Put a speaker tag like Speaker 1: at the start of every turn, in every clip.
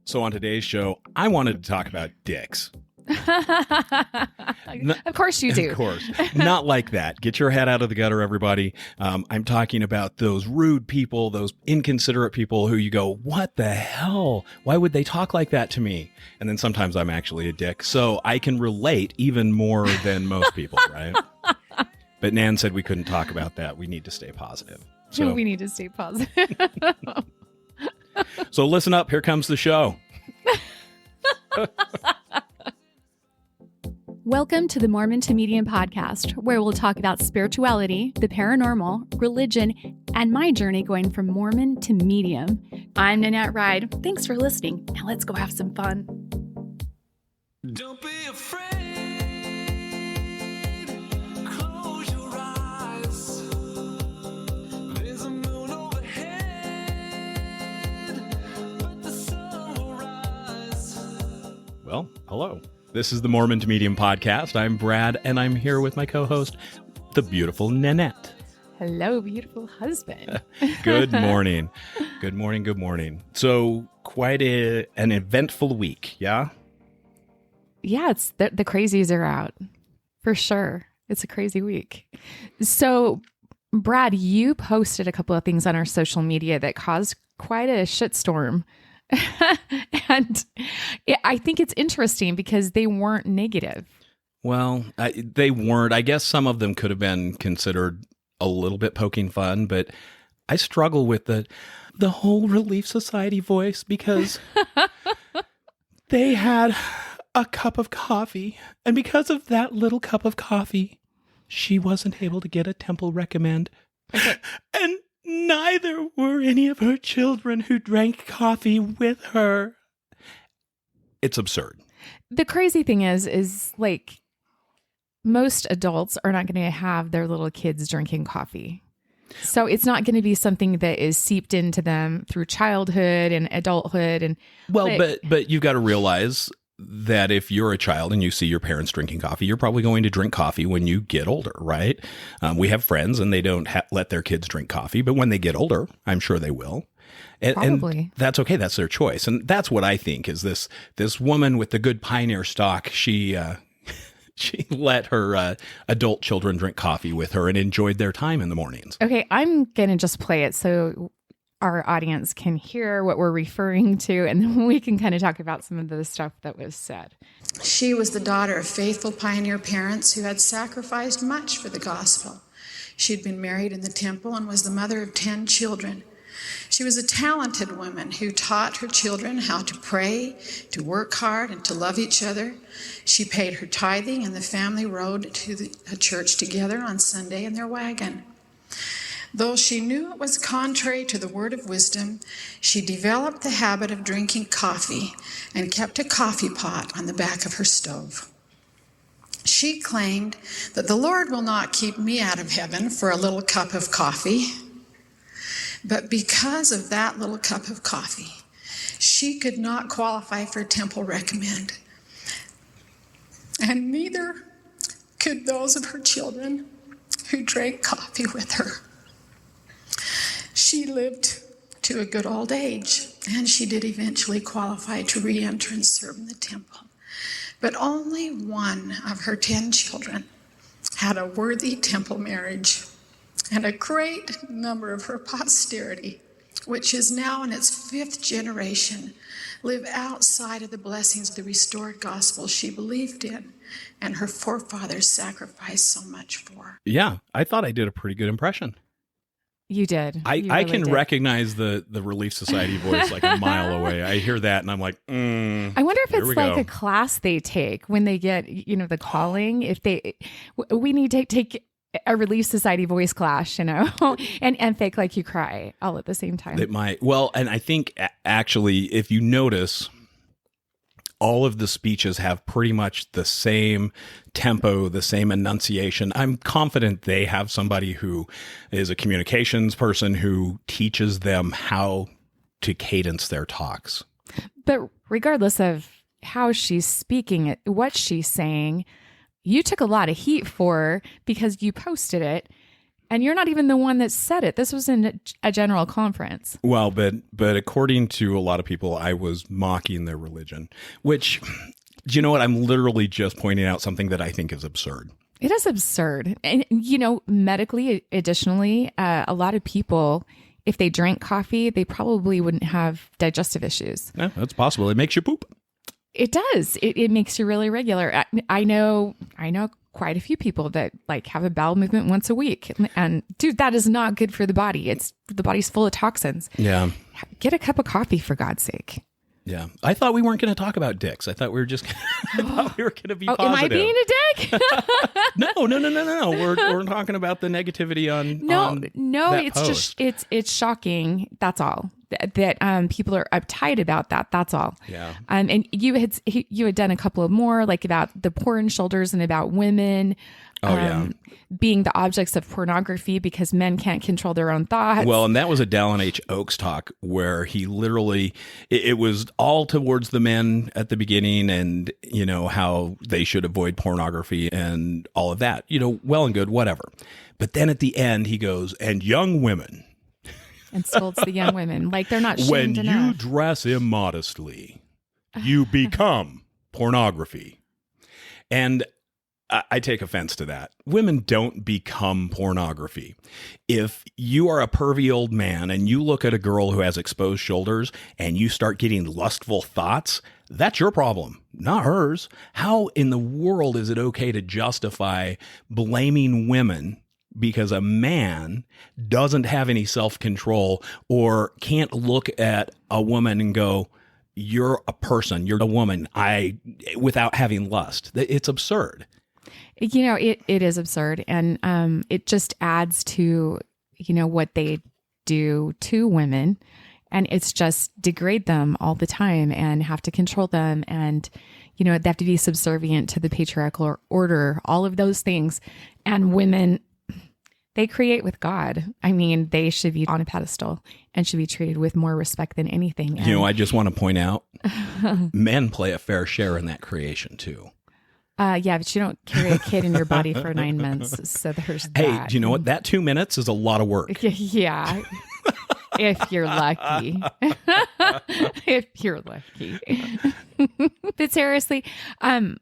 Speaker 1: So on today's show, I wanted to talk about dicks.
Speaker 2: Of course you do.
Speaker 1: Of course. Not like that. Get your head out of the gutter, everybody. I'm talking about those rude people, those inconsiderate people who you go, what the hell? Why would they talk like that to me? And then sometimes I'm actually a dick. So I can relate even more than most people, right? But Nan said we couldn't talk about that. We need to stay positive. So
Speaker 2: we need to stay positive.
Speaker 1: So listen up. Here comes the show.
Speaker 2: Welcome to the Mormon to Medium podcast, where we'll talk about spirituality, the paranormal, religion, and my journey going from Mormon to medium. I'm Nanette Ride. Thanks for listening. Now let's go have some fun.
Speaker 3: Don't be afraid. Close your eyes. There's a moon overhead, but the sun will rise.
Speaker 1: Well, hello. This is the Mormon to Medium podcast. I'm Brad, and I'm here with my co-host, the beautiful Nanette.
Speaker 2: Hello, beautiful husband.
Speaker 1: Good morning. Good morning. Good morning. So quite an eventful week, yeah?
Speaker 2: Yeah, it's the crazies are out for sure. It's a crazy week. So, Brad, you posted a couple of things on our social media that caused quite a shitstorm. And I think it's interesting because they weren't negative.
Speaker 1: Well, they weren't. I guess some of them could have been considered a little bit poking fun, but I struggle with the whole Relief Society voice because they had a cup of coffee, and because of that little cup of coffee, she wasn't able to get a temple recommend.
Speaker 2: Okay.
Speaker 1: And neither were any of her children who drank coffee with her. It's absurd.
Speaker 2: The crazy thing is like most adults are not going to have their little kids drinking coffee. So it's not going to be something that is seeped into them through childhood and adulthood. And
Speaker 1: well, but you've got to realize that if you're a child and you see your parents drinking coffee, you're probably going to drink coffee when you get older, right? We have friends and they don't let their kids drink coffee, but when they get older, I'm sure they will.
Speaker 2: Probably.
Speaker 1: And that's okay. That's their choice. And that's what I think is this woman with the good pioneer stock. She let her adult children drink coffee with her and enjoyed their time in the mornings.
Speaker 2: Okay, I'm going to just play it so our audience can hear what we're referring to, and then we can kind of talk about some of the stuff that was said.
Speaker 4: She was the daughter of faithful pioneer parents who had sacrificed much for the gospel. She'd been married in the temple and was the mother of 10 children. She was a talented woman who taught her children how to pray, to work hard, and to love each other. She paid her tithing, and the family rode to the church together on Sunday in their wagon. Though she knew it was contrary to the word of wisdom, she developed the habit of drinking coffee and kept a coffee pot on the back of her stove. She claimed that the Lord will not keep me out of heaven for a little cup of coffee. But because of that little cup of coffee, she could not qualify for temple recommend. And neither could those of her children who drank coffee with her. She lived to a good old age, and she did eventually qualify to re-enter and serve in the temple. But only one of her 10 children had a worthy temple marriage, and a great number of her posterity, which is now in its 5th generation, live outside of the blessings of the restored gospel she believed in and her forefathers sacrificed so much for.
Speaker 1: Yeah, I thought I did a pretty good impression.
Speaker 2: You did.
Speaker 1: I can recognize the Relief Society voice like a mile away. I hear that and I'm like,
Speaker 2: I wonder if it's like a class they take when they get, the calling. If we need to take a Relief Society voice class, and fake like you cry all at the same time.
Speaker 1: It might. Well, and I think actually, if you notice, all of the speeches have pretty much the same tempo, the same enunciation. I'm confident they have somebody who is a communications person who teaches them how to cadence their talks.
Speaker 2: But regardless of how she's speaking, what she's saying, you took a lot of heat for because you posted it. And you're not even the one that said it. This was in a general conference.
Speaker 1: Well, but according to a lot of people, I was mocking their religion, which, do you know what? I'm literally just pointing out something that I think is absurd.
Speaker 2: It is absurd. And, medically, additionally, a lot of people, if they drank coffee, they probably wouldn't have digestive issues.
Speaker 1: Yeah, that's possible. It makes you poop.
Speaker 2: It does. It makes you really regular. I know quite a few people that like have a bowel movement once a week. And dude, that is not good for the body. The body's full of toxins.
Speaker 1: Yeah.
Speaker 2: Get a cup of coffee for God's sake.
Speaker 1: Yeah. I thought we weren't going to talk about dicks. I thought we were just I thought we were going to be positive.
Speaker 2: Am I being a dick?
Speaker 1: No. We're talking about the negativity on
Speaker 2: No,
Speaker 1: that
Speaker 2: it's
Speaker 1: post.
Speaker 2: just it's shocking. That's all. That people are uptight about that. That's all.
Speaker 1: Yeah.
Speaker 2: And you had done a couple of more, like about the porn shoulders and about women being the objects of pornography because men can't control their own thoughts.
Speaker 1: Well, and that was a Dallin H. Oaks talk where he literally, it was all towards the men at the beginning and, how they should avoid pornography and all of that, well and good, whatever. But then at the end, he goes, and young women.
Speaker 2: And scolds the young women like they're not
Speaker 1: When
Speaker 2: shamed
Speaker 1: you
Speaker 2: enough.
Speaker 1: dress immodestly, you become pornography. And I take offense to that. Women don't become pornography. If you are a pervy old man and you look at a girl who has exposed shoulders and you start getting lustful thoughts, that's your problem, not hers. How in the world is it okay to justify blaming women because a man doesn't have any self-control or can't look at a woman and go, you're a person, you're a woman, without having lust? It's absurd.
Speaker 2: It is absurd. And it just adds to, what they do to women. And it's just degrade them all the time and have to control them. And, they have to be subservient to the patriarchal order, all of those things. And women, they create with God. I mean, they should be on a pedestal and should be treated with more respect than anything. And,
Speaker 1: I just want to point out, men play a fair share in that creation too.
Speaker 2: Yeah, but you don't carry a kid in your body for 9 months. So there's that.
Speaker 1: Hey, do you know what? That 2 minutes is a lot of work.
Speaker 2: Yeah. If you're lucky. If you're lucky. But seriously, I'm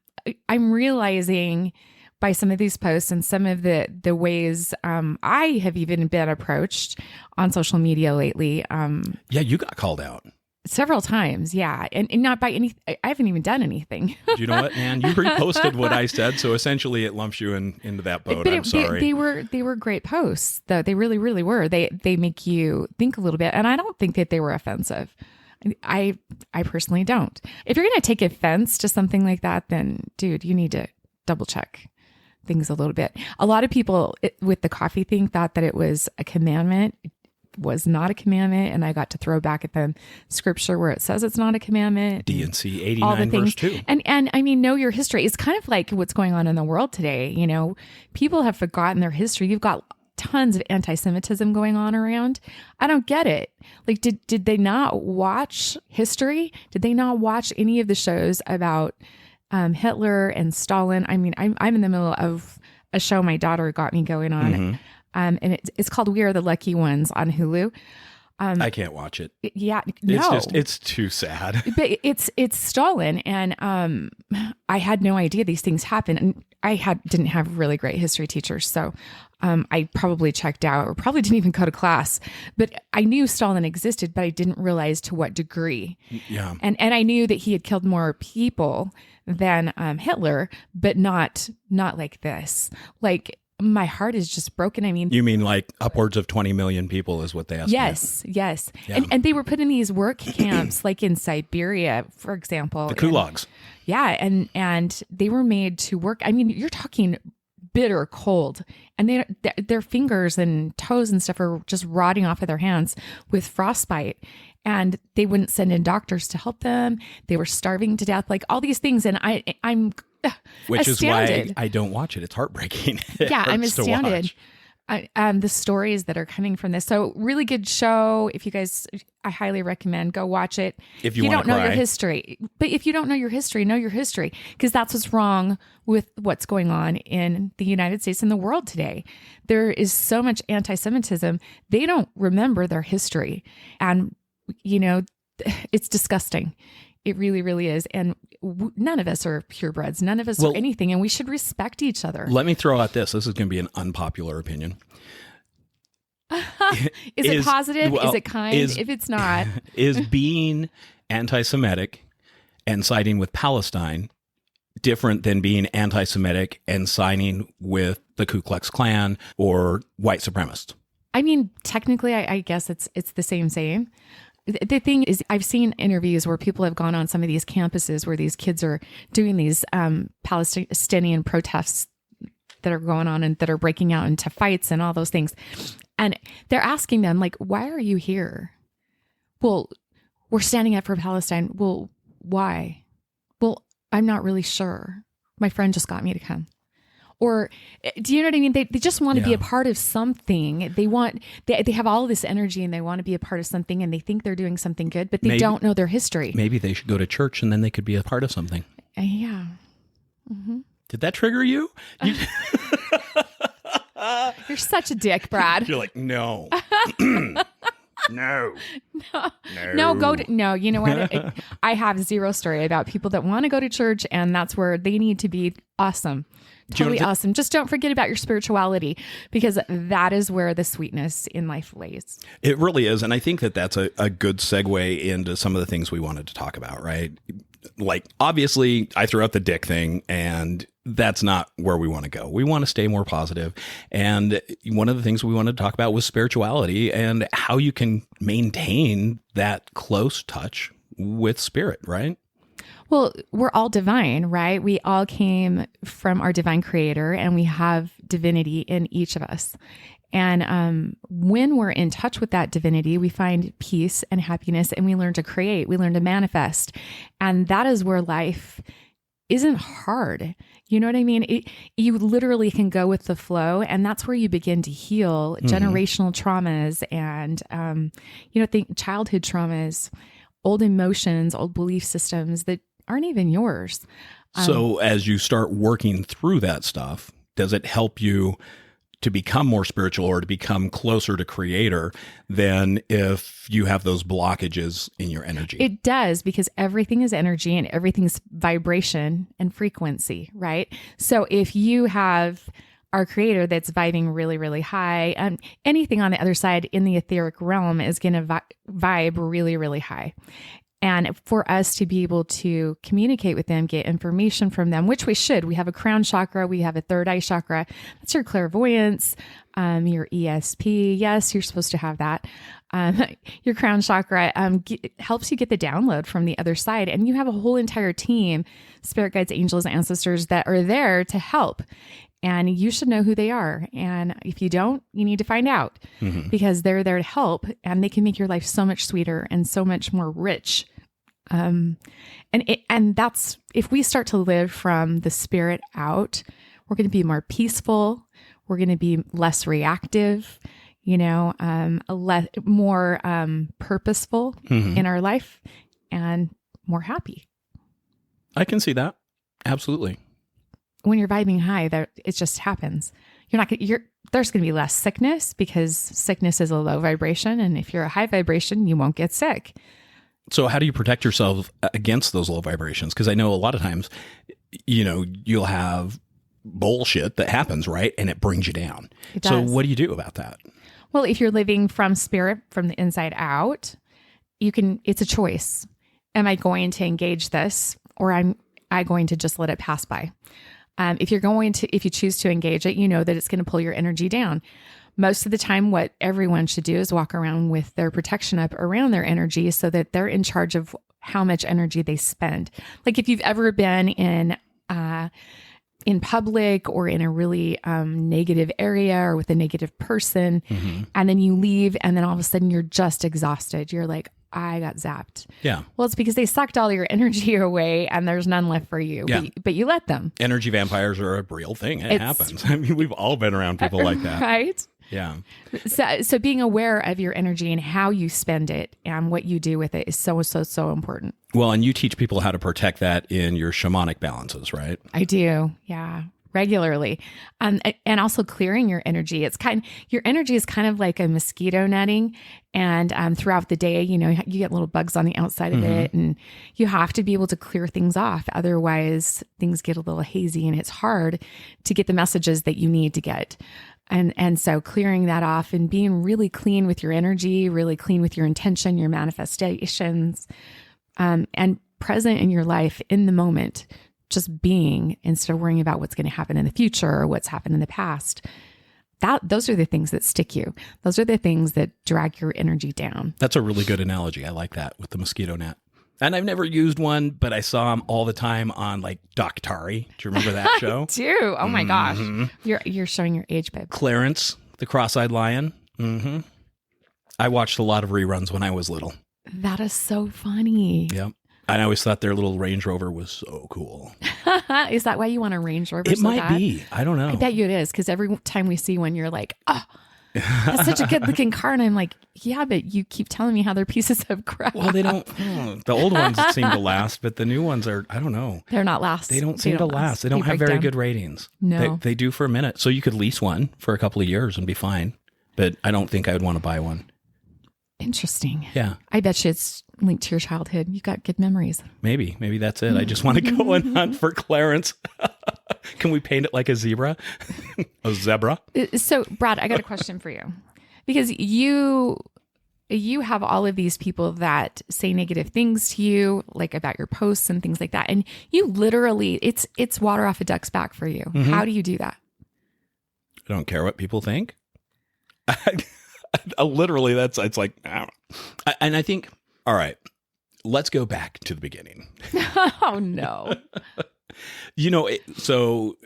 Speaker 2: realizing by some of these posts and some of the ways I have even been approached on social media lately.
Speaker 1: Yeah, you got called out.
Speaker 2: Several times, yeah. And not by any, I haven't even done anything.
Speaker 1: Do you know what, man? You reposted what I said, so essentially it lumps you into that boat.
Speaker 2: But
Speaker 1: I'm sorry.
Speaker 2: They were great posts, though. They really, really were. They make you think a little bit, and I don't think that they were offensive. I personally don't. If you're going to take offense to something like that, then, dude, you need to double check things a little bit. A lot of people with the coffee thing thought that it was a commandment. Was not a commandment, and I got to throw back at them scripture where it says it's not a commandment.
Speaker 1: D&C
Speaker 2: all the
Speaker 1: 89
Speaker 2: things.
Speaker 1: verse 2.
Speaker 2: And I mean, know your history. It's kind of like what's going on in the world today. People have forgotten their history. You've got tons of anti-Semitism going on around. I don't get it. Like, did they not watch history? Did they not watch any of the shows about Hitler and Stalin? I mean, I'm in the middle of a show my daughter got me going on.
Speaker 1: Mm-hmm.
Speaker 2: And it's called We Are the Lucky Ones on Hulu.
Speaker 1: I can't watch it.
Speaker 2: Yeah, no.
Speaker 1: It's too sad.
Speaker 2: But it's Stalin, and I had no idea these things happen. And I didn't have really great history teachers, so I probably checked out or probably didn't even go to class. But I knew Stalin existed, but I didn't realize to what degree.
Speaker 1: Yeah.
Speaker 2: And I knew that he had killed more people than Hitler, but not like this. Like, my heart is just broken. I mean,
Speaker 1: You mean like upwards of 20 million people is what they estimate?
Speaker 2: Yes.
Speaker 1: Yeah.
Speaker 2: And they were put in these work camps, like in Siberia, for example.
Speaker 1: The kulaks.
Speaker 2: And they were made to work. I mean, you're talking bitter cold, and their fingers and toes and stuff are just rotting off of their hands with frostbite. And they wouldn't send in doctors to help them. They were starving to death, like all these things. And I'm
Speaker 1: Which
Speaker 2: astounded.
Speaker 1: is why I don't watch it. It's heartbreaking.
Speaker 2: Yeah, I'm
Speaker 1: hurts to
Speaker 2: astounded.
Speaker 1: watch.
Speaker 2: the stories that are coming from this. So really good show. If you guys, I highly recommend go watch it.
Speaker 1: If you
Speaker 2: don't
Speaker 1: wanna
Speaker 2: know
Speaker 1: cry.
Speaker 2: your history, but if you don't know your history, because that's what's wrong with what's going on in the United States and the world today. There is so much anti-Semitism. They don't remember their history. And, it's disgusting. It really, really is. And none of us are purebreds. None of us are anything. And we should respect each other.
Speaker 1: Let me throw out this. This is going to be an unpopular opinion.
Speaker 2: Is it positive?
Speaker 1: well,
Speaker 2: is it kind? If it's not,
Speaker 1: Is being anti-Semitic and siding with Palestine different than being anti-Semitic and siding with the Ku Klux Klan or white supremacists?
Speaker 2: I mean, technically, I guess it's the same. The thing is, I've seen interviews where people have gone on some of these campuses where these kids are doing these Palestinian protests that are going on and that are breaking out into fights and all those things. And they're asking them, like, why are you here? Well, we're standing up for Palestine. Well, why? Well, I'm not really sure. My friend just got me to come. Or do you know what I mean? They just want to be a part of something. They have all this energy and they want to be a part of something and they think they're doing something good, but they don't know their history.
Speaker 1: Maybe they should go to church and then they could be a part of something.
Speaker 2: Yeah. Mm-hmm.
Speaker 1: Did that trigger you?
Speaker 2: You're such a dick, Brad.
Speaker 1: You're like, no. No.
Speaker 2: No, no, you know what? I have zero story about people that want to go to church and that's where they need to be awesome. Totally awesome. Just don't forget about your spirituality because that is where the sweetness in life lays.
Speaker 1: It really is. And I think that that's a good segue into some of the things we wanted to talk about, right? Like, obviously, I threw out the dick thing, and that's not where we want to go. We want to stay more positive. And one of the things we wanted to talk about was spirituality and how you can maintain that close touch with spirit, right?
Speaker 2: Well, we're all divine, right? We all came from our divine creator and we have divinity in each of us. And when we're in touch with that divinity, we find peace and happiness and we learn to create, we learn to manifest. And that is where life isn't hard. You know what I mean? You literally can go with the flow and that's where you begin to heal generational traumas and, childhood traumas, old emotions, old belief systems that aren't even yours.
Speaker 1: So as you start working through that stuff, does it help you to become more spiritual or to become closer to creator than if you have those blockages in your energy?
Speaker 2: It does, because everything is energy and everything's vibration and frequency, right? So if you have our creator that's vibing really, really high, anything on the other side in the etheric realm is going to vibe really, really high. And for us to be able to communicate with them, get information from them, which we should. We have a crown chakra. We have a third eye chakra. That's your clairvoyance, your ESP. Yes, you're supposed to have that. Your crown chakra helps you get the download from the other side. And you have a whole entire team, spirit guides, angels, ancestors that are there to help. And you should know who they are. And if you don't, you need to find out because they're there to help and they can make your life so much sweeter and so much more rich. And that's, if we start to live from the spirit out, we're going to be more peaceful. We're going to be less reactive, more purposeful in our life and more happy.
Speaker 1: I can see that. Absolutely.
Speaker 2: When you're vibing high, it just happens. There's going to be less sickness because sickness is a low vibration. And if you're a high vibration, you won't get sick.
Speaker 1: So how do you protect yourself against those low vibrations? Because I know a lot of times, you'll have bullshit that happens, right? And it brings you down.
Speaker 2: It does.
Speaker 1: So what do you do about that?
Speaker 2: Well, if you're living from spirit, from the inside out, it's a choice. Am I going to engage this or am I going to just let it pass by? If you choose to engage it, you know that it's going to pull your energy down. Most of the time, what everyone should do is walk around with their protection up around their energy so that they're in charge of how much energy they spend. Like if you've ever been in public or in a really negative area or with a negative person, and then you leave and then all of a sudden you're just exhausted. You're like, I got zapped.
Speaker 1: Yeah.
Speaker 2: Well, it's because they sucked all your energy away and there's none left for you,
Speaker 1: Yeah.
Speaker 2: but you let them.
Speaker 1: Energy vampires are a real thing. It happens. I mean, we've all been around people like that.
Speaker 2: Right?
Speaker 1: Yeah.
Speaker 2: So being aware of your energy and how you spend it and what you do with it is so, so, so important.
Speaker 1: Well, and you teach people how to protect that in your shamanic balances, right?
Speaker 2: I do. Yeah. Regularly. And also clearing your energy. Your energy is kind of like a mosquito netting. And throughout the day, you get little bugs on the outside of it, and you have to be able to clear things off. Otherwise, things get a little hazy and it's hard to get the messages that you need to get. And so clearing that off and being really clean with your energy, really clean with your intention, your manifestations, and present in your life in the moment, just being instead of worrying about what's going to happen in the future or what's happened in the past. Those are the things that stick you. Those are the things that drag your energy down.
Speaker 1: That's a really good analogy. I like that with the mosquito net. And I've never used one, but I saw them all the time on like Doctari. Do you remember that show?
Speaker 2: Do. Oh my gosh. You're showing your age, babe.
Speaker 1: Clarence, the cross-eyed lion. I watched a lot of reruns when I was little.
Speaker 2: That is so funny.
Speaker 1: Yep. And I always thought their little Range Rover was so cool.
Speaker 2: Is that why you want a Range Rover?
Speaker 1: It
Speaker 2: so
Speaker 1: might
Speaker 2: bad?
Speaker 1: be. I don't know.
Speaker 2: I bet you it is, because every time we see one, you're like, oh, that's such a good looking car. And I'm like, yeah, but you keep telling me how they're pieces of crap.
Speaker 1: Well, they don't. The old ones seem to last, but the new ones are, I don't know.
Speaker 2: They're not last.
Speaker 1: They don't seem to last. They don't have
Speaker 2: break
Speaker 1: very
Speaker 2: down.
Speaker 1: good ratings.
Speaker 2: No.
Speaker 1: They do for a minute. So you could lease one for a couple of years and be fine. But I don't think I would want to buy one.
Speaker 2: Interesting.
Speaker 1: Yeah.
Speaker 2: I bet you it's linked to your childhood. You got good memories.
Speaker 1: Maybe that's it. I just want to go and hunt for Clarence. Can we paint it like a zebra? A zebra?
Speaker 2: So, Brad, I got a question for you, because you have all of these people that say negative things to you, like about your posts and things like that, and you literally, it's water off a duck's back for you. How do you do that?
Speaker 1: I don't care what people think. Literally, it's like, I don't know. And I think, all right, let's go back to the beginning.
Speaker 2: Oh no.
Speaker 1: So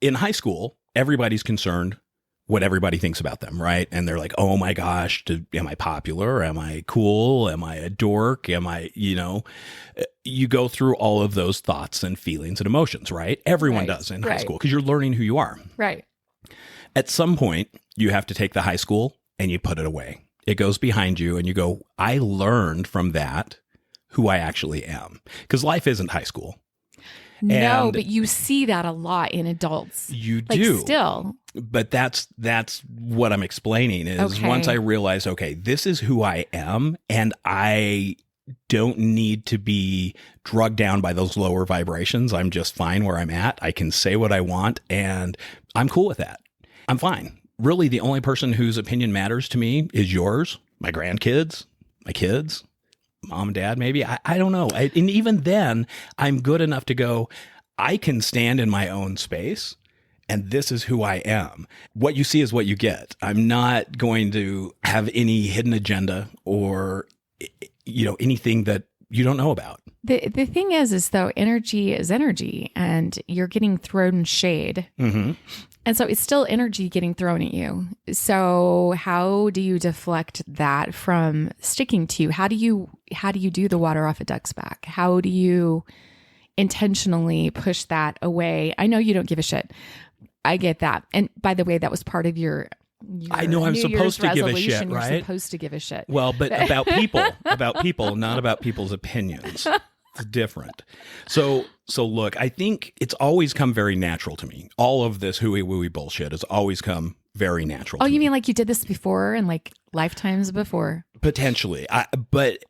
Speaker 1: in high school, everybody's concerned what everybody thinks about them, right? And they're like, oh my gosh, am I popular? Am I cool? Am I a dork? Am I, you go through all of those thoughts and feelings and emotions, right? Everyone does in high school, because you're learning who you are.
Speaker 2: Right.
Speaker 1: At some point, you have to take the high school and you put it away. It goes behind you and you go, I learned from that who I actually am. Because life isn't high school.
Speaker 2: No,
Speaker 1: And
Speaker 2: but you see that a lot in adults.
Speaker 1: You
Speaker 2: Like
Speaker 1: do.
Speaker 2: still.
Speaker 1: But that's what I'm explaining is
Speaker 2: Okay.
Speaker 1: once I realize, okay, this is who I am, and I don't need to be drugged down by those lower vibrations. I'm just fine where I'm at. I can say what I want, and I'm cool with that. I'm fine. Really, the only person whose opinion matters to me is yours, my grandkids, my kids, mom, dad, maybe. I don't know. And even then, I'm good enough to go, I can stand in my own space, and this is who I am. What you see is what you get. I'm not going to have any hidden agenda or, anything that you don't know about.
Speaker 2: The thing is though, energy is energy, and you're getting thrown shade.
Speaker 1: Mm-hmm.
Speaker 2: And so it's still energy getting thrown at you. So how do you deflect that from sticking to you? How do you do the water off a duck's back? How do you intentionally push that away? I know you don't give a shit. I get that. And by the way, that was part of your
Speaker 1: I know I'm
Speaker 2: New
Speaker 1: supposed
Speaker 2: Year's
Speaker 1: to give a
Speaker 2: resolution.
Speaker 1: shit, right?
Speaker 2: You're supposed to give a shit.
Speaker 1: Well, but about people, not about people's opinions. It's different. So look, I think it's always come very natural to me. All of this hooey-wooey bullshit has always come very natural.
Speaker 2: Oh,
Speaker 1: to
Speaker 2: you
Speaker 1: me.
Speaker 2: mean like you did this before and like lifetimes before?
Speaker 1: Potentially. But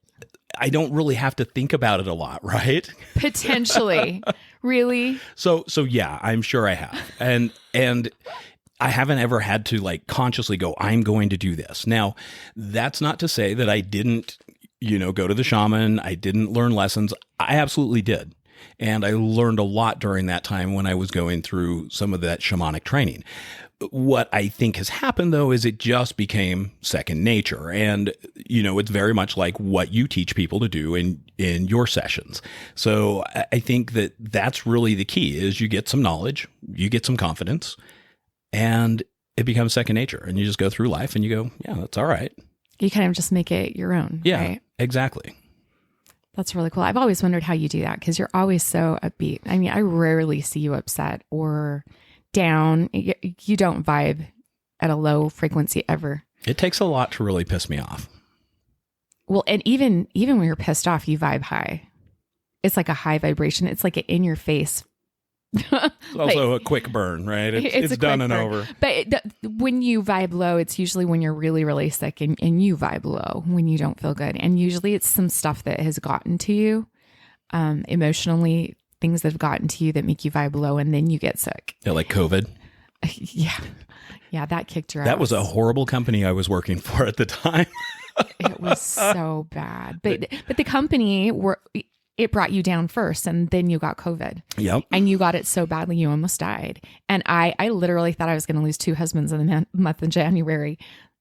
Speaker 1: I don't really have to think about it a lot, right?
Speaker 2: Potentially. Really?
Speaker 1: So yeah, I'm sure I have. And I haven't ever had to like consciously go, I'm going to do this. Now, that's not to say that I didn't, go to the shaman. I didn't learn lessons. I absolutely did. And I learned a lot during that time when I was going through some of that shamanic training. What I think has happened, though, is it just became second nature. And, it's very much like what you teach people to do in your sessions. So I think that that's really the key is you get some knowledge, you get some confidence, and it becomes second nature. And you just go through life and you go, yeah, that's all right.
Speaker 2: You kind of just make it your own.
Speaker 1: Yeah,
Speaker 2: Right?
Speaker 1: exactly.
Speaker 2: That's really cool. I've always wondered how you do that because you're always so upbeat. I mean, I rarely see you upset or down. You don't vibe at a low frequency ever.
Speaker 1: It takes a lot to really piss me off.
Speaker 2: Well, and even when you're pissed off, you vibe high. It's like a high vibration. It's like an in your face.
Speaker 1: It's also a quick burn, right? It's
Speaker 2: a
Speaker 1: done
Speaker 2: quick
Speaker 1: and
Speaker 2: burn.
Speaker 1: over.
Speaker 2: But when you vibe low, it's usually when you're really, really sick and you vibe low when you don't feel good. And usually it's some stuff that has gotten to you emotionally, things that have gotten to you that make you vibe low, and then you get sick.
Speaker 1: Yeah, like COVID.
Speaker 2: Yeah. Yeah, that kicked your ass.
Speaker 1: That was a horrible company I was working for at the time.
Speaker 2: It was so bad. But the company it brought you down first, and then you got COVID.
Speaker 1: Yep.
Speaker 2: And you got it so badly you almost died. And I literally thought I was going to lose 2 husbands in the month of January,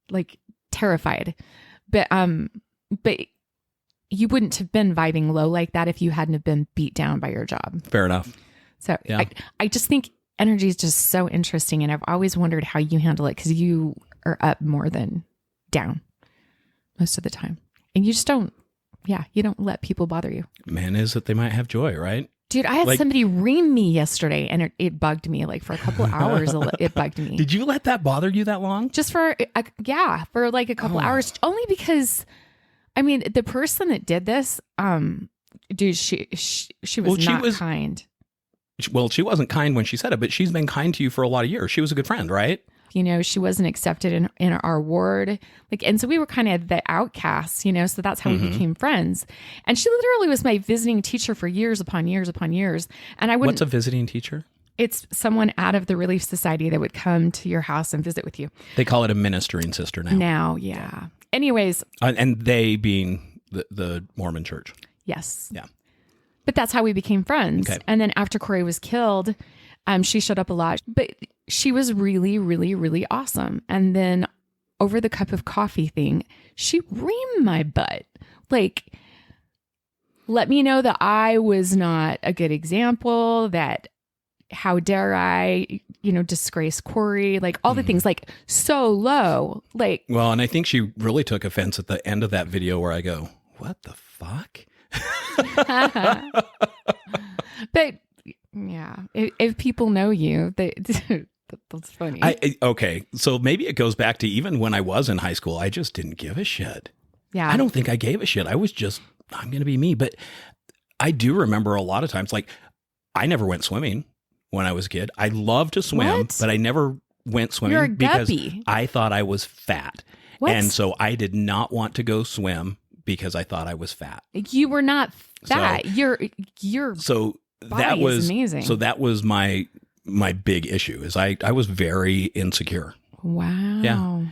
Speaker 2: like terrified. But you wouldn't have been vibing low like that if you hadn't have been beat down by your job.
Speaker 1: Fair enough.
Speaker 2: So
Speaker 1: Yeah.
Speaker 2: I just think energy is just so interesting, and I've always wondered how you handle it, because you are up more than down most of the time, and you just don't. Yeah, you don't let people bother you.
Speaker 1: Man is that they might have joy, right?
Speaker 2: Dude, I had
Speaker 1: Like-
Speaker 2: somebody ream me yesterday, and it bugged me. Like for a couple of hours, it bugged me.
Speaker 1: Did you let that bother you that long?
Speaker 2: Just for like a couple hours, only because, I mean, the person that did this, dude, she was not kind.
Speaker 1: Well, she wasn't kind when she said it, but she's been kind to you for a lot of years. She was a good friend, right?
Speaker 2: You know, she wasn't accepted in our ward. Like, and so we were kind of the outcasts, you know, so that's how we became friends. And she literally was my visiting teacher for years upon years upon years. And I wouldn't.
Speaker 1: What's a visiting teacher?
Speaker 2: It's someone out of the Relief Society that would come to your house and visit with you.
Speaker 1: They call it a ministering sister now.
Speaker 2: Now, yeah. Anyways,
Speaker 1: And they being the Mormon church.
Speaker 2: yes.
Speaker 1: Yeah.
Speaker 2: But that's how we became friends.
Speaker 1: Okay.
Speaker 2: And then after Corey was killed, she showed up a lot. But she was really, really, really awesome. And then over the cup of coffee thing, she reamed my butt. Like, let me know that I was not a good example, that how dare I, you know, disgrace Corey, like all the things, like so low. Like,
Speaker 1: Well, and I think she really took offense at the end of that video where I go, what the fuck?
Speaker 2: but yeah, if people know you, that's funny.
Speaker 1: Okay, so maybe it goes back to even when I was in high school, I just didn't give a shit.
Speaker 2: yeah.
Speaker 1: I don't think I gave a shit. I was just, I'm going to be me. But I do remember a lot of times, like, I never went swimming when I was a kid. I loved to swim,
Speaker 2: What?
Speaker 1: but I never went swimming
Speaker 2: You're a
Speaker 1: because
Speaker 2: guppy.
Speaker 1: I thought I was fat.
Speaker 2: What?
Speaker 1: And so I did not want to go swim because I thought I was fat.
Speaker 2: You were not fat. You're
Speaker 1: So
Speaker 2: Body
Speaker 1: that
Speaker 2: is
Speaker 1: was
Speaker 2: amazing.
Speaker 1: So that was my big issue is I was very insecure.
Speaker 2: wow.
Speaker 1: Yeah.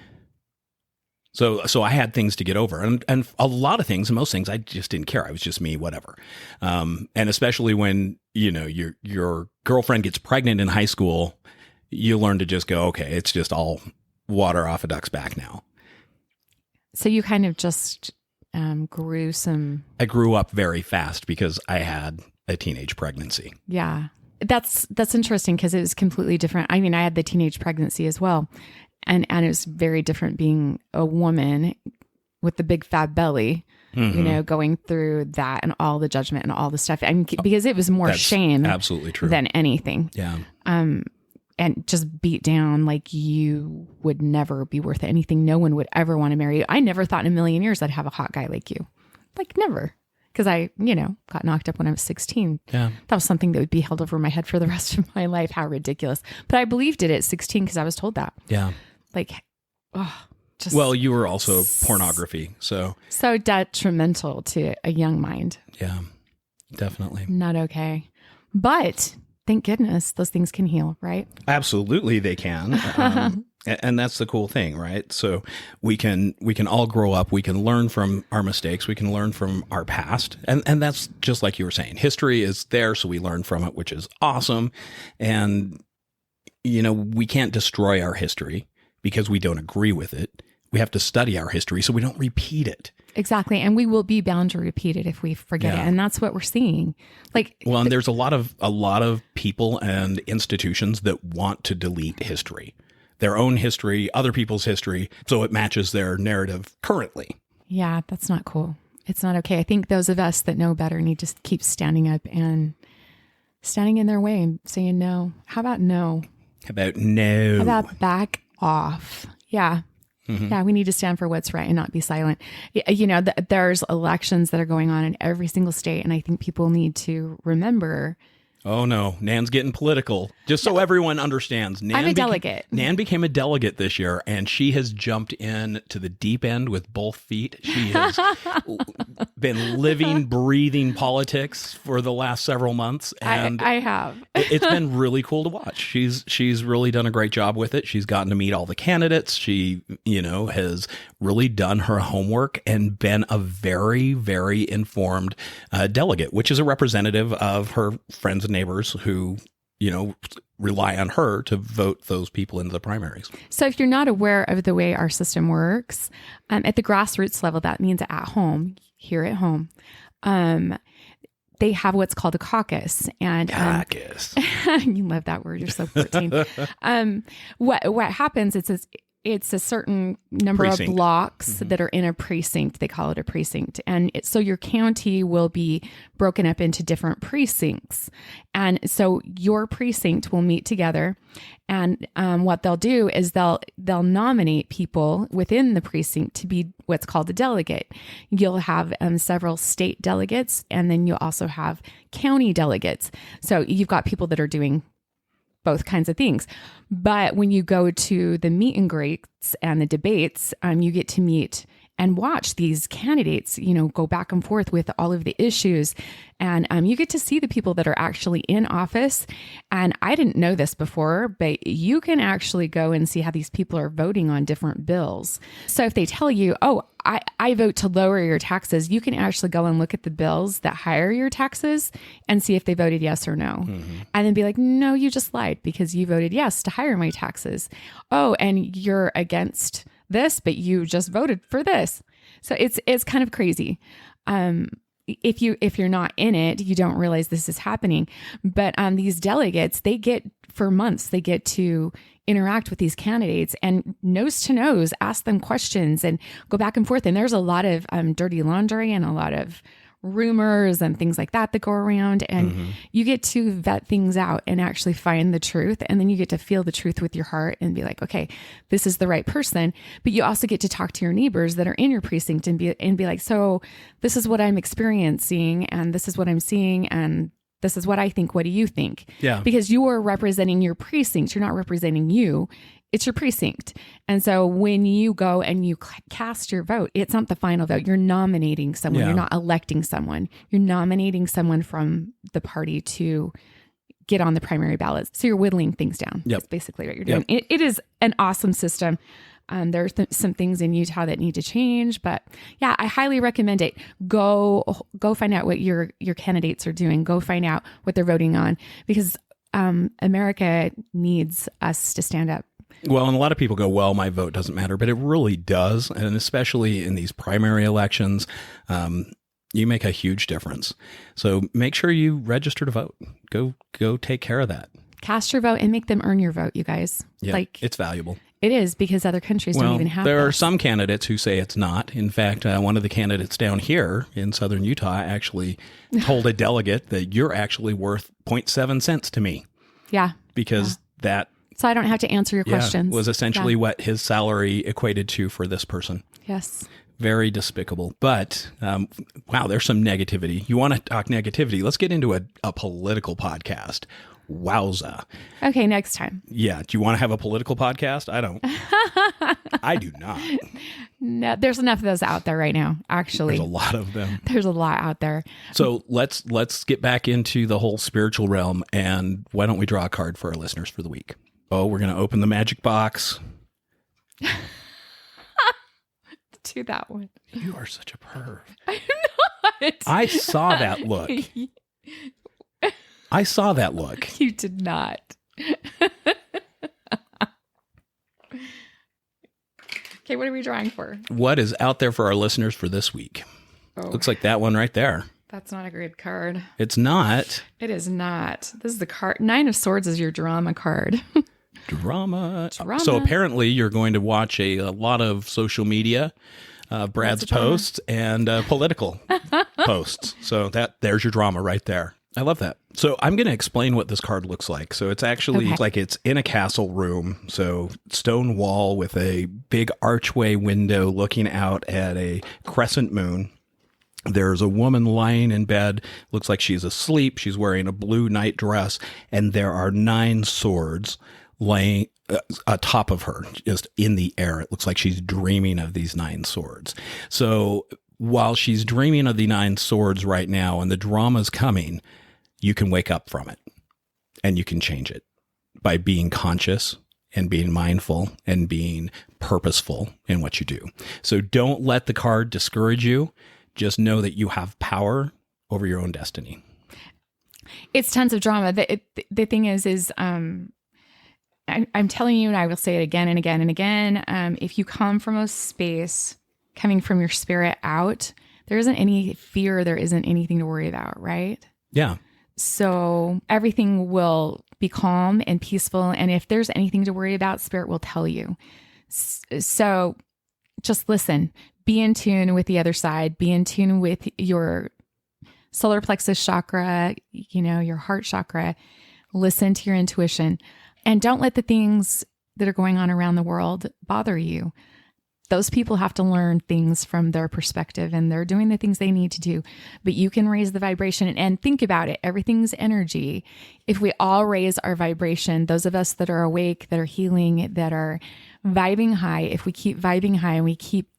Speaker 1: So I had things to get over, and a lot of things, and most things, I just didn't care. I was just me, whatever. And especially when, you know, your girlfriend gets pregnant in high school, you learn to just go, okay, it's just all water off a duck's back now.
Speaker 2: So you kind of just grew some.
Speaker 1: I grew up very fast because I had a teenage pregnancy.
Speaker 2: Yeah. That's interesting because it was completely different. I mean, I had the teenage pregnancy as well. And it was very different being a woman with the big fat belly, you know, going through that and all the judgment and all the stuff. I mean, because it was more
Speaker 1: That's
Speaker 2: shame
Speaker 1: absolutely true.
Speaker 2: than anything.
Speaker 1: Yeah.
Speaker 2: And just beat down like you would never be worth anything. No one would ever want to marry you. I never thought in a million years I'd have a hot guy like you. Like never. Because I, you know, got knocked up when I was 16.
Speaker 1: Yeah.
Speaker 2: That was something that would be held over my head for the rest of my life. How ridiculous. But I believed it at 16 because I was told that.
Speaker 1: Yeah.
Speaker 2: Like, oh, just
Speaker 1: Well, you were also pornography. So
Speaker 2: so detrimental to a young mind.
Speaker 1: yeah, definitely.
Speaker 2: Not okay. But thank goodness those things can heal, right?
Speaker 1: Absolutely, they can, and that's the cool thing, right? So we can all grow up. We can learn from our mistakes. We can learn from our past, and that's just like you were saying. History is there, so we learn from it, which is awesome. And you know, we can't destroy our history because we don't agree with it. We have to study our history so we don't repeat it.
Speaker 2: Exactly. And we will be bound to repeat it if we forget
Speaker 1: Yeah.
Speaker 2: it. And that's what we're seeing. Like,
Speaker 1: Well, and there's a lot of people and institutions that want to delete history, their own history, other people's history, so it matches their narrative currently.
Speaker 2: yeah, that's not cool. It's not okay. I think those of us that know better need to keep standing up and standing in their way and saying no. How about no?
Speaker 1: How about no?
Speaker 2: How about back off. Yeah.
Speaker 1: Mhm.
Speaker 2: Yeah, we need to stand for what's right and not be silent. You know, there's elections that are going on in every single state, and I think people need to remember.
Speaker 1: Oh no, Nan's getting political. Just so everyone understands,
Speaker 2: I'm a delegate.
Speaker 1: Nan became a delegate this year, and she has jumped in to the deep end with both feet. She has been living, breathing politics for the last several months, and
Speaker 2: I have.
Speaker 1: it's been really cool to watch. She's really done a great job with it. She's gotten to meet all the candidates. She, has really done her homework and been a very, very informed delegate, which is a representative of her friends and neighbors who, rely on her to vote those people into the primaries.
Speaker 2: So if you're not aware of the way our system works, at the grassroots level, that means at home, here at home, they have what's called a caucus. And
Speaker 1: Caucus.
Speaker 2: you love that word. You're so 14. What happens is it's a certain number
Speaker 1: Precinct.
Speaker 2: of blocks that are in a precinct. They call it a precinct. And so your county will be broken up into different precincts. And so your precinct will meet together. And what they'll do is they'll nominate people within the precinct to be what's called a delegate. You'll have several state delegates, and then you'll also have county delegates. So you've got people that are doing both kinds of things. But when you go to the meet and greets and the debates, you get to meet and watch these candidates, go back and forth with all of the issues. And you get to see the people that are actually in office. And I didn't know this before, but you can actually go and see how these people are voting on different bills. So if they tell you, oh, I vote to lower your taxes, you can actually go and look at the bills that higher your taxes and see if they voted yes or no. And then be like, no, you just lied because you voted yes to higher my taxes. Oh, and you're against this, but you just voted for this. So it's kind of crazy. If you're not in it, you don't realize this is happening. But these delegates, they get to interact with these candidates and nose to nose, ask them questions and go back and forth. And there's a lot of dirty laundry and a lot of rumors and things like that go around. And you get to vet things out and actually find the truth. And then you get to feel the truth with your heart and be like, okay, this is the right person. But you also get to talk to your neighbors that are in your precinct and be like, so this is what I'm experiencing and this is what I'm seeing and this is what I think. What do you think?
Speaker 1: Yeah.
Speaker 2: Because you are representing your precinct. You're not representing you. It's your precinct. And so when you go and you cast your vote, it's not the final vote. You're nominating someone.
Speaker 1: Yeah.
Speaker 2: You're not electing someone. You're nominating someone from the party to get on the primary ballot. So you're whittling things down.
Speaker 1: Yep.
Speaker 2: That's basically what you're doing. It is an awesome system. There are some things in Utah that need to change, but yeah, I highly recommend it. Go find out what your candidates are doing. Go find out what they're voting on because America needs us to stand up.
Speaker 1: Well, and a lot of people go, well, my vote doesn't matter, but it really does. And especially in these primary elections, you make a huge difference. So make sure you register to vote. Go take care of that.
Speaker 2: Cast your vote and make them earn your vote, you guys.
Speaker 1: Yeah, it's valuable.
Speaker 2: It is because other countries don't even have
Speaker 1: there are
Speaker 2: this.
Speaker 1: some candidates who say it's not. In fact, one of the candidates down here in southern Utah actually told a delegate that you're actually worth 0.7 cents to me.
Speaker 2: Yeah.
Speaker 1: Because that
Speaker 2: So I don't have to answer your questions.
Speaker 1: was essentially what his salary equated to for this person.
Speaker 2: Yes.
Speaker 1: Very despicable. But, wow, there's some negativity. You want to talk negativity? Let's get into a political podcast. Wowza.
Speaker 2: Okay, next time.
Speaker 1: Yeah. Do you want to have a political podcast? I don't. I do not.
Speaker 2: No, there's enough of those out there right now, actually.
Speaker 1: There's a lot of them.
Speaker 2: There's a lot out there.
Speaker 1: So let's get back into the whole spiritual realm. And why don't we draw a card for our listeners for the week? Oh, we're going to open the magic box.
Speaker 2: Do that one.
Speaker 1: You are such a perv.
Speaker 2: I'm not.
Speaker 1: I saw that look. I saw that look.
Speaker 2: You did not. Okay, what are we drawing for?
Speaker 1: What is out there for our listeners for this week?
Speaker 2: Oh,
Speaker 1: Looks like that one right there.
Speaker 2: that's not a great card.
Speaker 1: It's not.
Speaker 2: It is not. This is the card. 9 of Swords is your drama card.
Speaker 1: Drama.
Speaker 2: Drama.
Speaker 1: So apparently you're going to watch a lot of social media, Brad's
Speaker 2: Lots of drama.
Speaker 1: posts and political posts. So there's your drama right there. I love that. So I'm going to explain what this card looks like. So it's actually
Speaker 2: Okay.
Speaker 1: like it's in a castle room. So stone wall with a big archway window looking out at a crescent moon. There's a woman lying in bed. Looks like she's asleep. She's wearing a blue night dress. And there are 9 swords laying atop of her, just in the air. It looks like she's dreaming of these 9 swords. So while she's dreaming of the 9 swords right now and the drama's coming, you can wake up from it and you can change it by being conscious and being mindful and being purposeful in what you do. So don't let the card discourage you. Just know that you have power over your own destiny.
Speaker 2: It's tons of drama. The thing is I'm telling you, and I will say it again and again and again. If you come from a space coming from your spirit out, there isn't any fear. There isn't anything to worry about, right?
Speaker 1: Yeah.
Speaker 2: So everything will be calm and peaceful. And if there's anything to worry about, spirit will tell you. So just listen, be in tune with the other side, be in tune with your solar plexus chakra, your heart chakra, listen to your intuition, and don't let the things that are going on around the world bother you. Those people have to learn things from their perspective, and they're doing the things they need to do. But you can raise the vibration, and think about it. Everything's energy. If we all raise our vibration, those of us that are awake, that are healing, that are vibing high, if we keep vibing high and we keep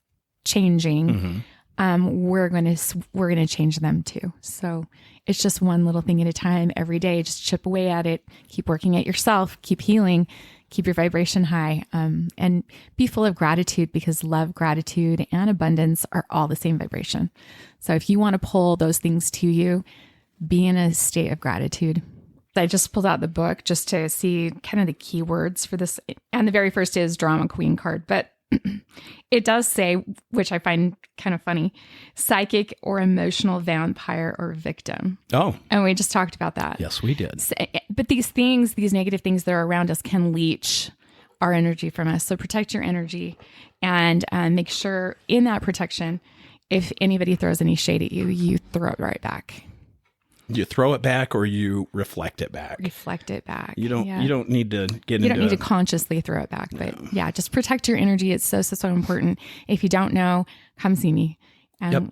Speaker 2: changing, we're going to change them too. So it's just one little thing at a time every day. Just chip away at it. Keep working at yourself. Keep healing. Keep your vibration high, and be full of gratitude, because love, gratitude, and abundance are all the same vibration. So if you want to pull those things to you, be in a state of gratitude. I just pulled out the book just to see kind of the keywords for this. And the very first is Drama Queen card, but it does say, which I find kind of funny, psychic or emotional vampire or victim.
Speaker 1: Oh,
Speaker 2: And we just talked about that.
Speaker 1: yes, we did.
Speaker 2: But these things, these negative things that are around us can leech our energy from us. So protect your energy, and make sure in that protection, if anybody throws any shade at you, you throw it right back.
Speaker 1: You throw it back or you reflect it back.
Speaker 2: Reflect it back.
Speaker 1: You don't need to get
Speaker 2: You
Speaker 1: into
Speaker 2: don't need to consciously throw it back, but yeah, just protect your energy. It's so important. If you don't know, come see me, and
Speaker 1: Yep.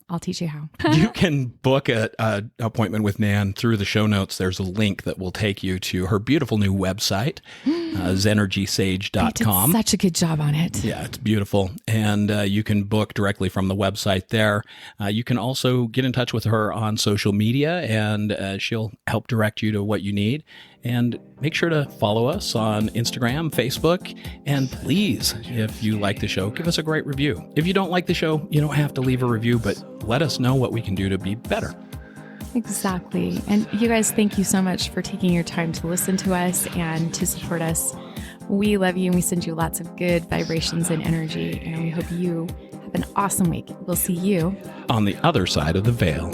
Speaker 2: I'll teach you how.
Speaker 1: You can book a appointment with Nan through the show notes. There's a link that will take you to her beautiful new website, zenergysage.com.
Speaker 2: Such a good job on it.
Speaker 1: Yeah, it's beautiful. And you can book directly from the website there. You can also get in touch with her on social media, and she'll help direct you to what you need. And make sure to follow us on Instagram, Facebook, and please, if you like the show, give us a great review. If you don't like the show, you don't have to leave a review, but let us know what we can do to be better.
Speaker 2: Exactly. And you guys, thank you so much for taking your time to listen to us and to support us. We love you, and we send you lots of good vibrations and energy. And we hope you have an awesome week. We'll see you
Speaker 1: On the other side of the veil.